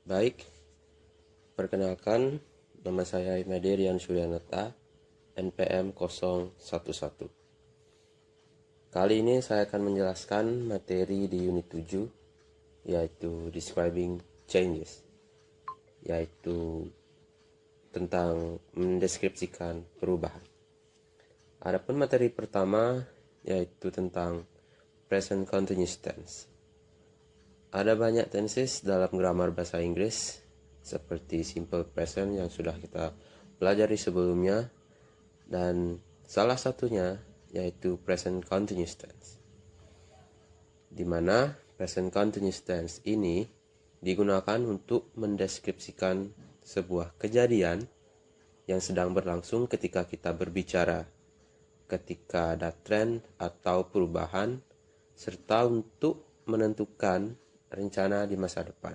Baik, perkenalkan nama saya Imade Rian Suryanata, NPM 011. Kali ini saya akan menjelaskan materi di unit 7, yaitu Describing Changes, yaitu tentang mendeskripsikan perubahan. Adapun materi pertama yaitu tentang Present Continuous Tense. Ada banyak tenses dalam grammar bahasa Inggris, seperti simple present yang sudah kita pelajari sebelumnya, dan salah satunya yaitu present continuous tense, di mana present continuous tense ini digunakan untuk mendeskripsikan sebuah kejadian yang sedang berlangsung ketika kita berbicara, ketika ada tren atau perubahan, serta untuk menentukan rencana di masa depan.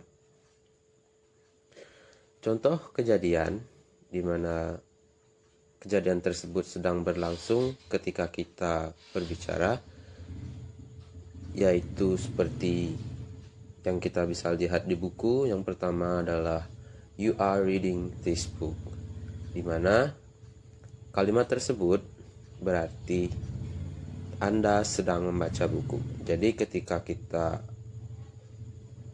Contoh kejadian di mana kejadian tersebut sedang berlangsung ketika kita berbicara, yaitu seperti yang kita bisa lihat di buku. Yang pertama adalah "You are reading this book", di mana kalimat tersebut berarti Anda sedang membaca buku. Jadi ketika kita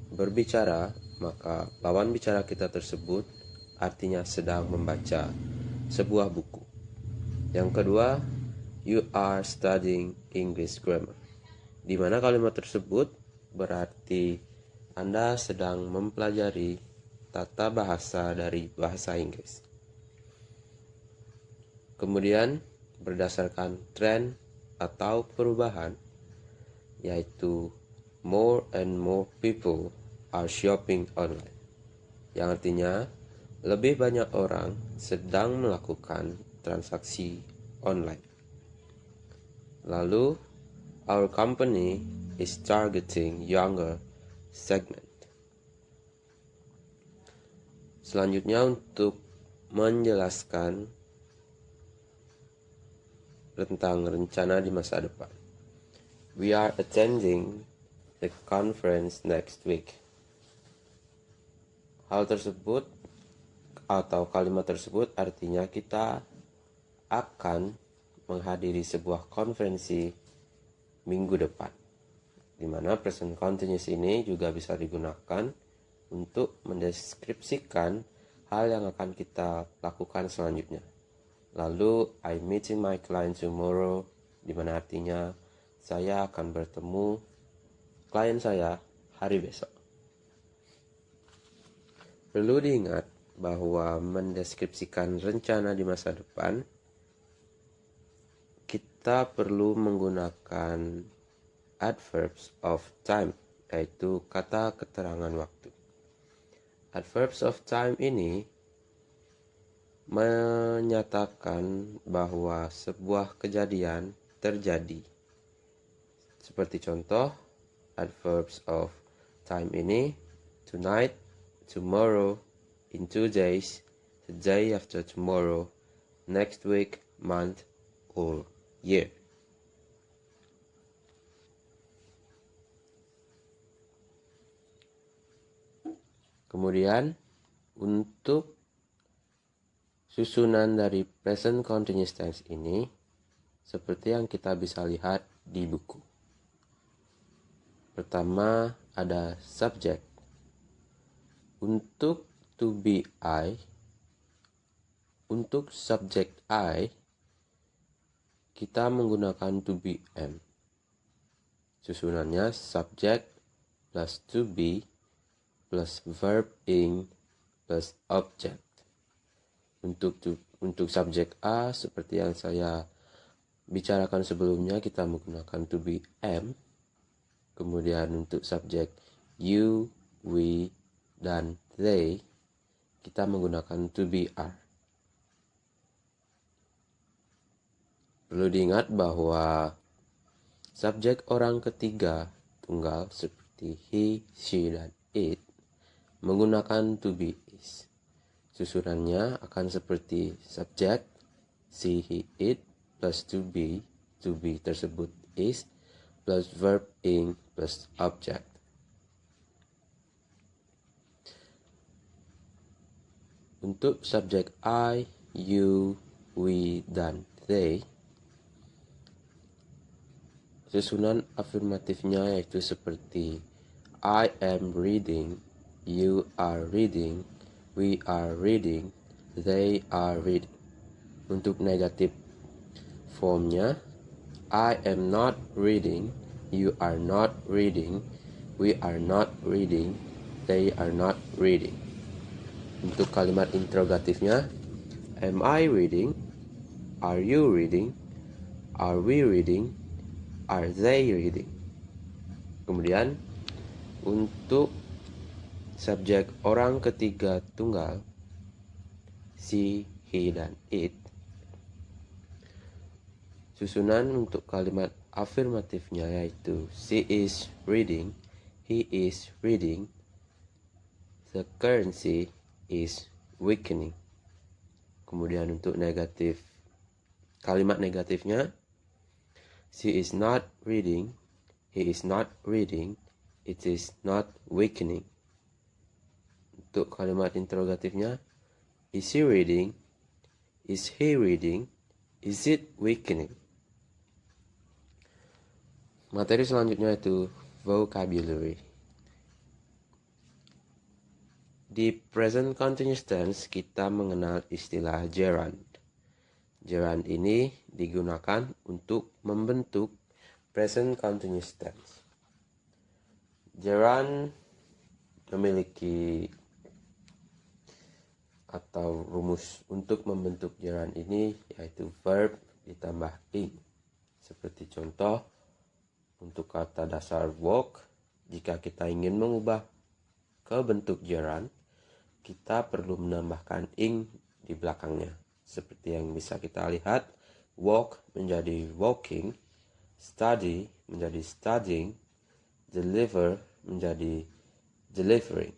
berbicara, maka lawan bicara kita tersebut artinya sedang membaca sebuah buku. Yang kedua, "You are studying English grammar", di mana kalimat tersebut berarti Anda sedang mempelajari tata bahasa dari bahasa Inggris. Kemudian berdasarkan tren atau perubahan, yaitu "more and more people are shopping online", yang artinya lebih banyak orang sedang melakukan transaksi online. Lalu, "Our company is targeting younger segment". Selanjutnya, untuk menjelaskan tentang rencana di masa depan, "We are attending the conference next week". Hal tersebut atau kalimat tersebut artinya kita akan menghadiri sebuah konferensi minggu depan, di mana present continuous ini juga bisa digunakan untuk mendeskripsikan hal yang akan kita lakukan selanjutnya. Lalu, "I'm meeting my client tomorrow", di mana artinya saya akan bertemu klien saya hari besok. Perlu diingat bahwa mendeskripsikan rencana di masa depan, kita perlu menggunakan adverbs of time, yaitu kata keterangan waktu. Adverbs of time ini menyatakan bahwa sebuah kejadian terjadi. Seperti contoh, adverbs of time ini: tonight, tomorrow, in 2 days, the day after tomorrow, next week, month, or year. Kemudian untuk susunan dari present continuous tense ini seperti yang kita bisa lihat di buku. Pertama ada subject. Untuk to be I, untuk subject I, kita menggunakan to be am. Susunannya subject plus to be plus verb ing plus object. Untuk subjek A, seperti yang saya bicarakan sebelumnya, kita menggunakan to be am. Kemudian untuk subjek you, we, dan they, kita menggunakan to be are. Perlu diingat bahwa subjek orang ketiga tunggal seperti he, she, dan it menggunakan to be is. Susunannya akan seperti subjek she, he, it plus to be tersebut is, plus verb ing plus object. Untuk subjek I, you, we, dan they, susunan afirmatifnya yaitu seperti I am reading, you are reading, we are reading, they are reading. Untuk negatif formnya, I am not reading, you are not reading, we are not reading, they are not reading. Untuk kalimat interrogatifnya, am I reading, are you reading, are we reading, are they reading. Kemudian untuk subjek orang ketiga tunggal, she, he, dan it, susunan untuk kalimat afirmatifnya yaitu she is reading, he is reading, the currency is weakening. Kemudian untuk negatif, kalimat negatifnya, she is not reading, he is not reading, it is not weakening. Untuk kalimat interrogatifnya, is he reading, is he reading, is it weakening. Materi selanjutnya itu vocabulary. Di present continuous tense kita mengenal istilah gerund. Gerund ini digunakan untuk membentuk present continuous tense. Gerund memiliki atau rumus untuk membentuk gerund ini yaitu verb ditambah ing. Seperti contoh untuk kata dasar walk, jika kita ingin mengubah ke bentuk gerund, kita perlu menambahkan ing di belakangnya. Seperti yang bisa kita lihat, walk menjadi walking, study menjadi studying, deliver menjadi delivering.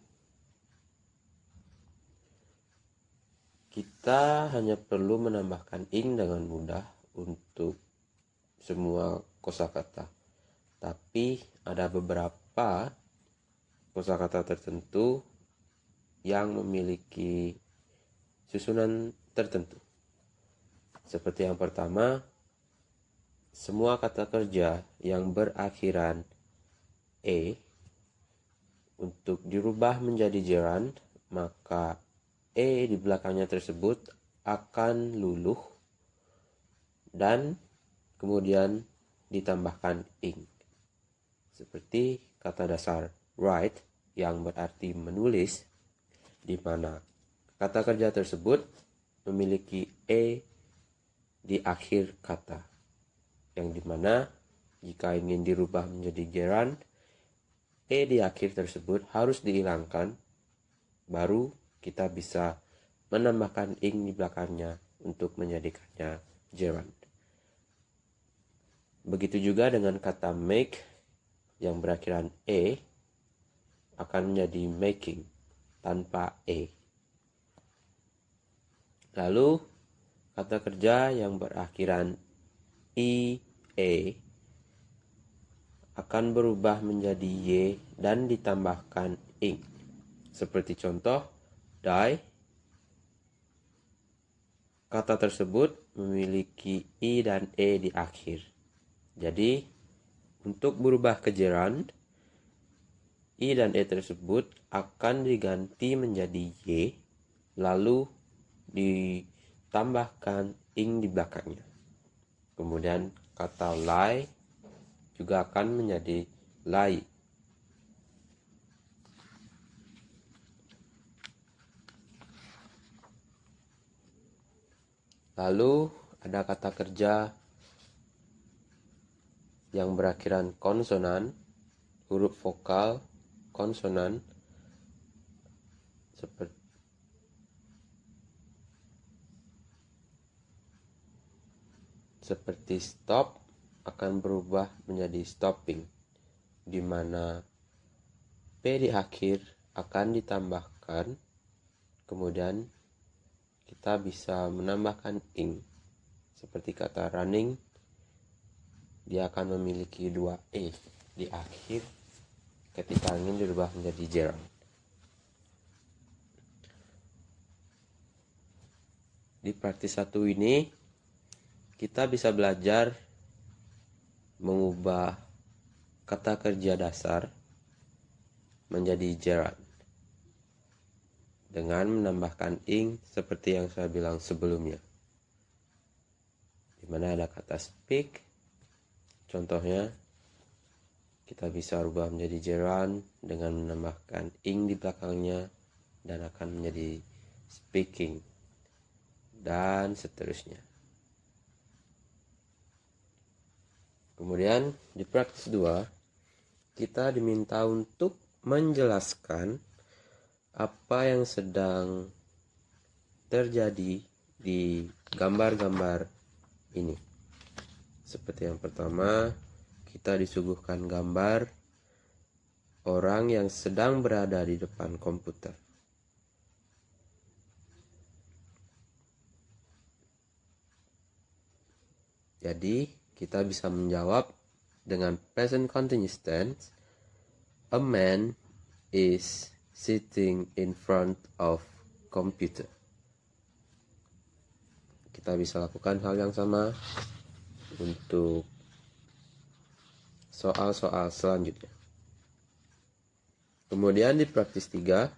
Kita hanya perlu menambahkan ing dengan mudah untuk semua kosakata. Tapi ada beberapa kosakata tertentu yang memiliki susunan tertentu. Seperti yang pertama, semua kata kerja yang berakhiran e untuk dirubah menjadi gerund, maka e di belakangnya tersebut akan luluh dan kemudian ditambahkan ing. Seperti kata dasar write yang berarti menulis, di mana kata kerja tersebut memiliki e di akhir kata, yang dimana jika ingin dirubah menjadi gerund, e di akhir tersebut harus dihilangkan, baru kita bisa menambahkan ing di belakangnya untuk menjadikannya gerund. Begitu juga dengan kata make yang berakhiran e akan menjadi making tanpa e. Lalu kata kerja yang berakhiran ie akan berubah menjadi y dan ditambahkan ing. Seperti contoh die, kata tersebut memiliki i dan e di akhir. Jadi untuk berubah ke gerund, i dan e tersebut akan diganti menjadi y, lalu ditambahkan ing di belakangnya. Kemudian kata lie juga akan menjadi lie. Lalu ada kata kerja yang berakhiran konsonan, huruf vokal konsonan, seperti stop akan berubah menjadi stopping, di mana p di akhir akan ditambahkan, kemudian kita bisa menambahkan ing. Seperti kata running, dia akan memiliki 2 e di akhir ketika ingin dirubah menjadi gerund. Di praktis 1 ini kita bisa belajar mengubah kata kerja dasar menjadi gerund dengan menambahkan ing seperti yang saya bilang sebelumnya, di mana ada kata speak. Contohnya kita bisa rubah menjadi gerund dengan menambahkan ing di belakangnya dan akan menjadi speaking, dan seterusnya. Kemudian di praktis 2 kita diminta untuk menjelaskan apa yang sedang terjadi di gambar-gambar ini. Seperti yang pertama, kita disuguhkan gambar orang yang sedang berada di depan komputer. Jadi, kita bisa menjawab dengan present continuous tense. A man is sitting in front of computer. Kita bisa lakukan hal yang sama untuk soal-soal selanjutnya. Kemudian di praktis 3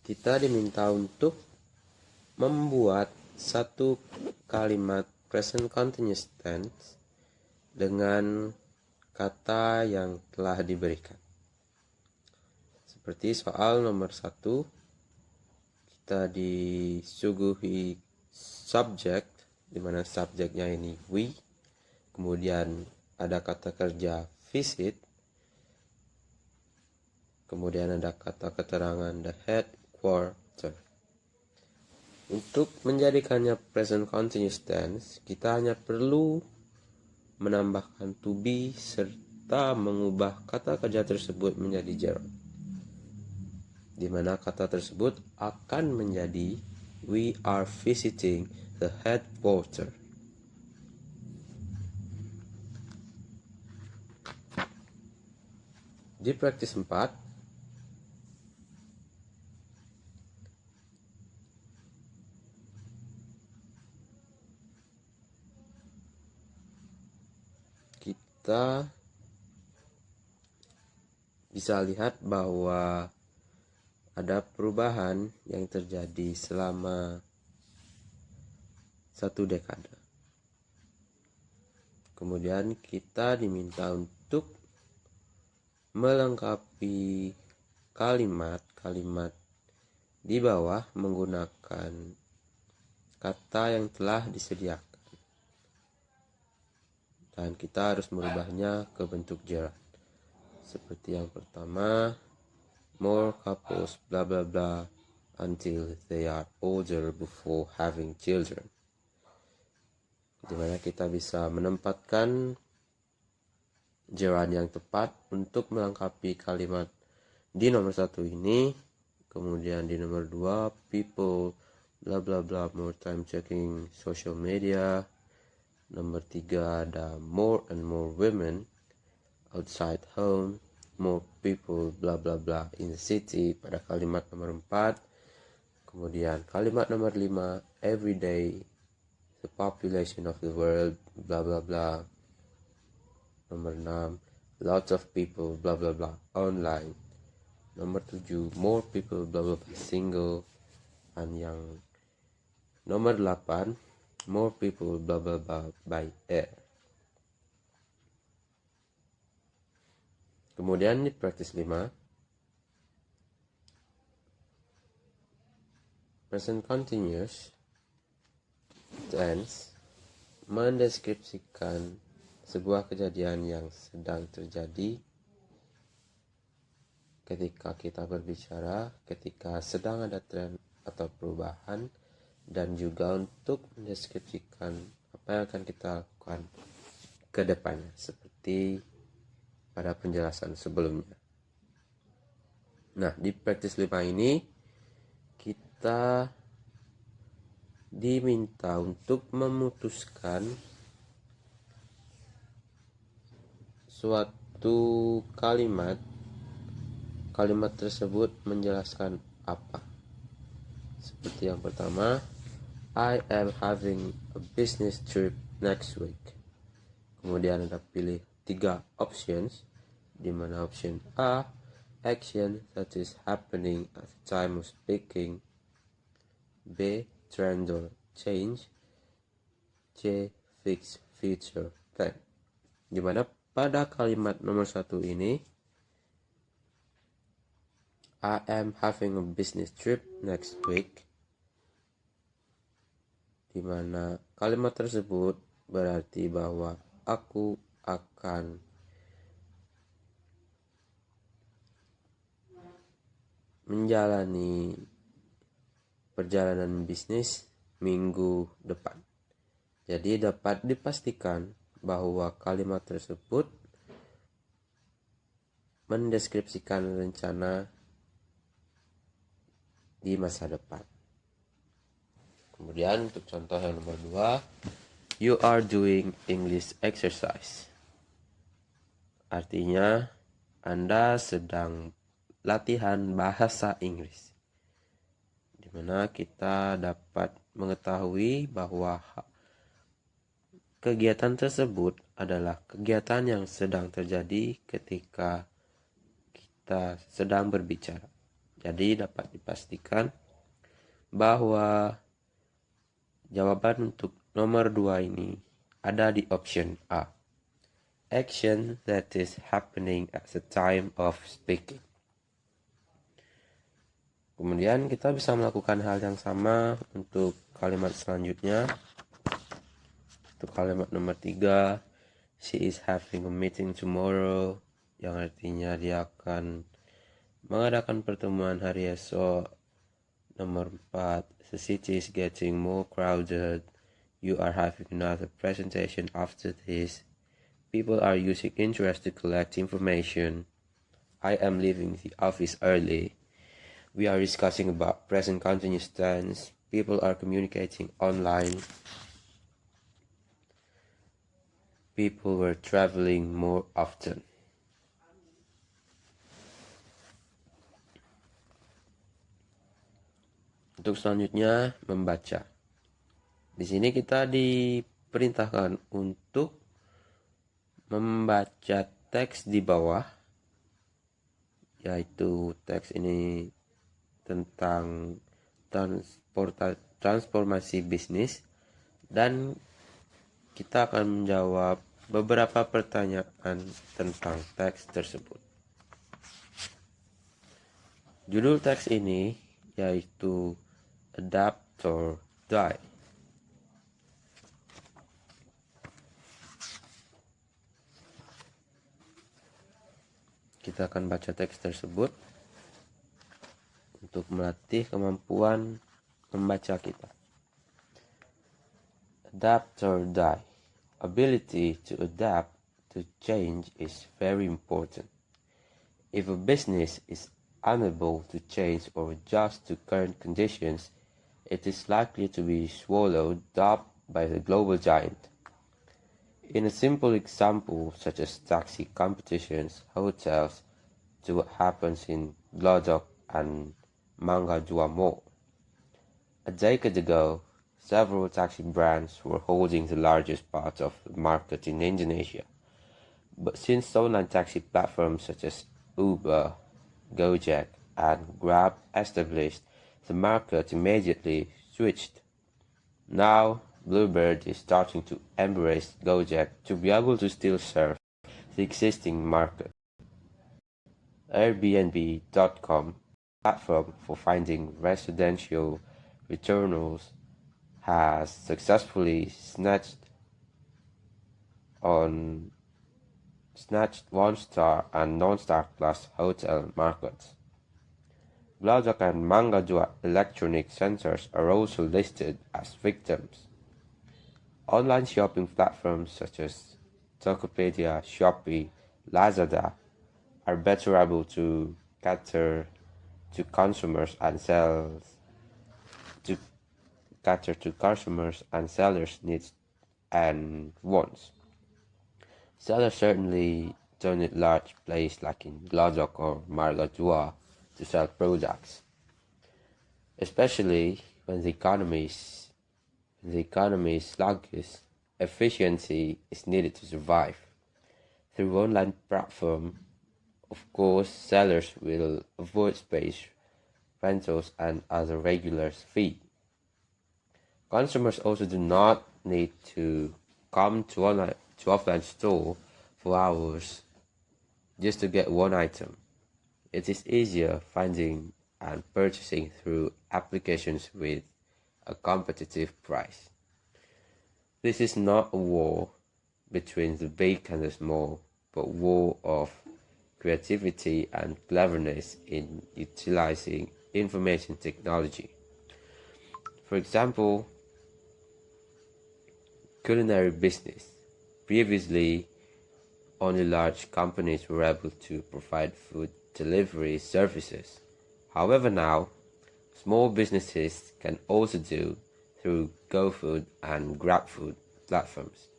kita diminta untuk membuat satu kalimat present continuous tense dengan kata yang telah diberikan. Seperti soal nomor 1, kita disuguhi subject, di mana subjeknya ini we, kemudian ada kata kerja visit, kemudian ada kata keterangan the headquarter. Untuk menjadikannya present continuous tense, kita hanya perlu menambahkan to be serta mengubah kata kerja tersebut menjadi gerund, di mana kata tersebut akan menjadi we are visiting the headquarter. Di praktis 4 kita bisa lihat bahwa ada perubahan yang terjadi selama 1 dekade. Kemudian kita diminta untuk melengkapi kalimat-kalimat di bawah menggunakan kata yang telah disediakan. Dan kita harus merubahnya ke bentuk gerund. Seperti yang pertama, more couples blah blah blah until they are older before having children. Dimana kita bisa menempatkan gerund yang tepat untuk melengkapi kalimat di nomor 1 ini. Kemudian di nomor 2, people blah blah blah more time checking social media. Nomor 3 ada more and more women outside home, more people blah blah blah in the city pada kalimat nomor 4. Kemudian kalimat nomor 5, every day the population of the world blah blah blah. Nomor 6, lots of people blah blah blah online. Nomor 7, more people blah blah blah single. Dan yang nomor 8, more people blah blah blah by air. Kemudian di praktis 5, present continuous tense mendeskripsikan sebuah kejadian yang sedang terjadi ketika kita berbicara, ketika sedang ada tren atau perubahan, dan juga untuk mendeskripsikan apa yang akan kita lakukan ke depannya, seperti pada penjelasan sebelumnya. Nah, di praktis 5 ini kita diminta untuk memutuskan suatu kalimat tersebut menjelaskan apa. Seperti yang pertama, I am having a business trip next week. Kemudian Anda pilih 3 options, di mana option A, action that is happening at the time of speaking, B, trend or change, C, fixed future plan. Di mana pada kalimat nomor 1 ini, I am having a business trip next week, di mana kalimat tersebut berarti bahwa aku akan menjalani perjalanan bisnis minggu depan. Jadi dapat dipastikan bahwa kalimat tersebut mendeskripsikan rencana di masa depan. Kemudian untuk contoh yang nomor 2, you are doing English exercise. Artinya Anda sedang latihan bahasa Inggris. Di mana kita dapat mengetahui bahwa kegiatan tersebut adalah kegiatan yang sedang terjadi ketika kita sedang berbicara. Jadi dapat dipastikan bahwa jawaban untuk nomor 2 ini ada di option A. Action that is happening at the time of speaking. Kemudian kita bisa melakukan hal yang sama untuk kalimat selanjutnya. Untuk kalimat nomor 3, she is having a meeting tomorrow, yang artinya dia akan mengadakan pertemuan hari esok. Nomor 4, the city is getting more crowded, you are having another presentation after this, people are using interest to collect information, I am leaving the office early, we are discussing about present continuous tense, people are communicating online, people were traveling more often. Untuk selanjutnya, membaca. Di sini kita diperintahkan untuk membaca teks di bawah, yaitu teks ini tentang transformasi bisnis, dan kita akan menjawab beberapa pertanyaan tentang teks tersebut. Judul teks ini yaitu Adapt or Die. Kita akan baca teks tersebut untuk melatih kemampuan membaca kita. Adapt or die. Ability to adapt to change is very important. If a business is unable to change or adjust to current conditions, it is likely to be swallowed up by the global giant. In a simple example, such as taxi competitions, hotels, to what happens in Glodok and Manggajua Mall. A decade ago, several taxi brands were holding the largest part of the market in Indonesia. But since online taxi platforms such as Uber, Gojek, and Grab established, the market immediately switched. Now, Bluebird is starting to embrace Gojek to be able to still serve the existing market. Airbnb.com, platform for finding residential returnals, has successfully snatched 1-star and non-star class hotel markets. Glodok and Manggajua electronic centers are also listed as victims. Online shopping platforms such as Tokopedia, Shopee, Lazada are better able to cater to customers and sellers' needs and wants. Sellers certainly don't need large places like in Glodok or Margajua to sell products. especially when the economy is sluggish. Efficiency is needed to survive. Through online platform, of course, sellers will avoid space rentals and other regular fees. Consumers also do not need to come to offline store for hours just to get one item. It is easier finding and purchasing through applications with a competitive price. This is not a war between the big and the small, but war of creativity and cleverness in utilizing information technology. For example, culinary business. Previously, only large companies were able to provide food delivery services. However, now, small businesses can also do through GoFood and GrabFood platforms.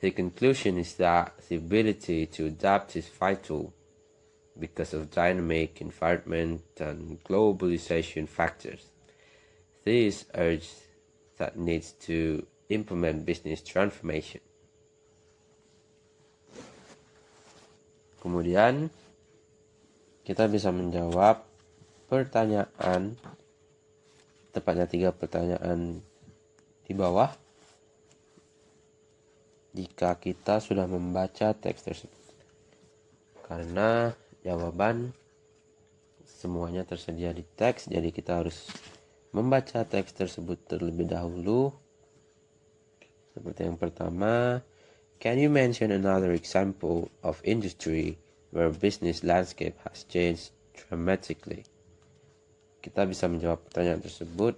The conclusion is that the ability to adapt is vital because of dynamic environment and globalization factors. This urges that needs to implement business transformation. Kemudian kita bisa menjawab pertanyaan, tepatnya 3 pertanyaan di bawah jika kita sudah membaca teks tersebut. Karena jawaban semuanya tersedia di teks, jadi kita harus membaca teks tersebut terlebih dahulu. Seperti yang pertama, can you mention another example of industry where business landscape has changed dramatically? Kita bisa menjawab pertanyaan tersebut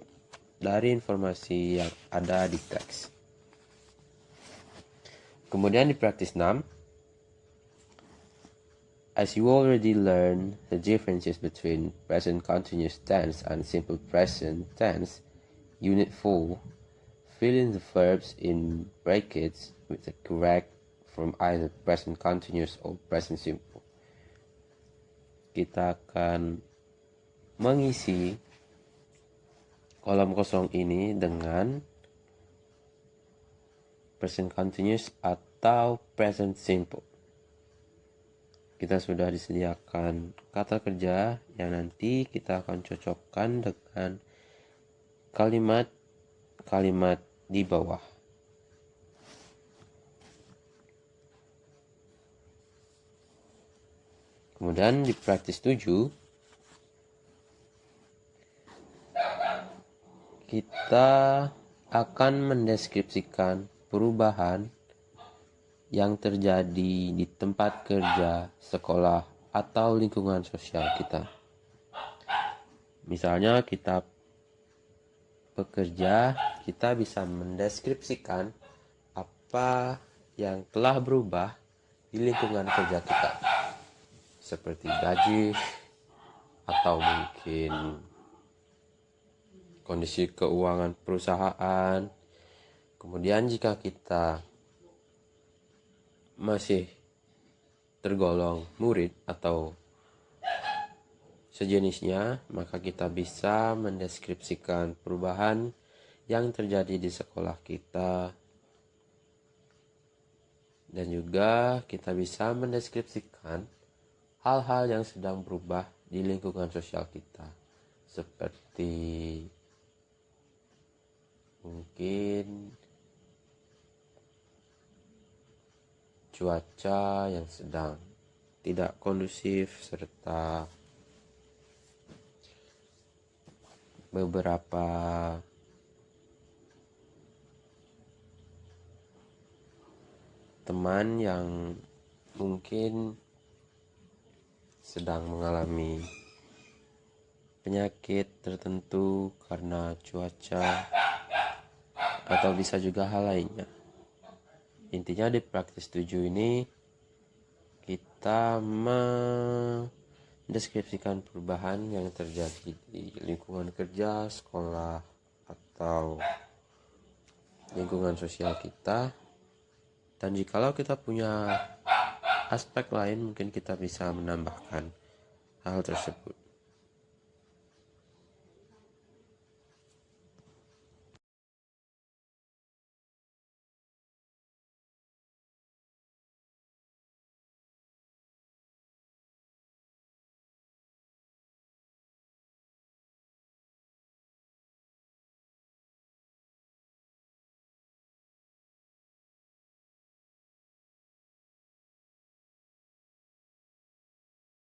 dari informasi yang ada di teks. Kemudian di praktis 6, as you already learned the differences between present continuous tense and simple present tense, Unit 4, fill in the verbs in brackets with the correct from either present continuous or present simple. Kita akan mengisi kolom kosong ini dengan present continuous atau present simple. Kita sudah disediakan kata kerja yang nanti kita akan cocokkan dengan kalimat-kalimat di bawah. Kemudian di praktis 7, kita akan mendeskripsikan perubahan yang terjadi di tempat kerja, sekolah, atau lingkungan sosial kita. Misalnya kita bekerja, kita bisa mendeskripsikan apa yang telah berubah di lingkungan kerja kita, seperti gaji atau mungkin kondisi keuangan perusahaan. Kemudian jika kita masih tergolong murid atau sejenisnya, maka kita bisa mendeskripsikan perubahan yang terjadi di sekolah kita, dan juga kita bisa mendeskripsikan hal-hal yang sedang berubah di lingkungan sosial kita, seperti mungkin cuaca yang sedang tidak kondusif, serta beberapa teman yang mungkin sedang mengalami penyakit tertentu karena cuaca, atau bisa juga hal lainnya. Intinya di praktis 7 ini kita mendeskripsikan perubahan yang terjadi di lingkungan kerja, sekolah, atau lingkungan sosial kita. Dan jikalau kita punya aspek lain, mungkin kita bisa menambahkan hal tersebut.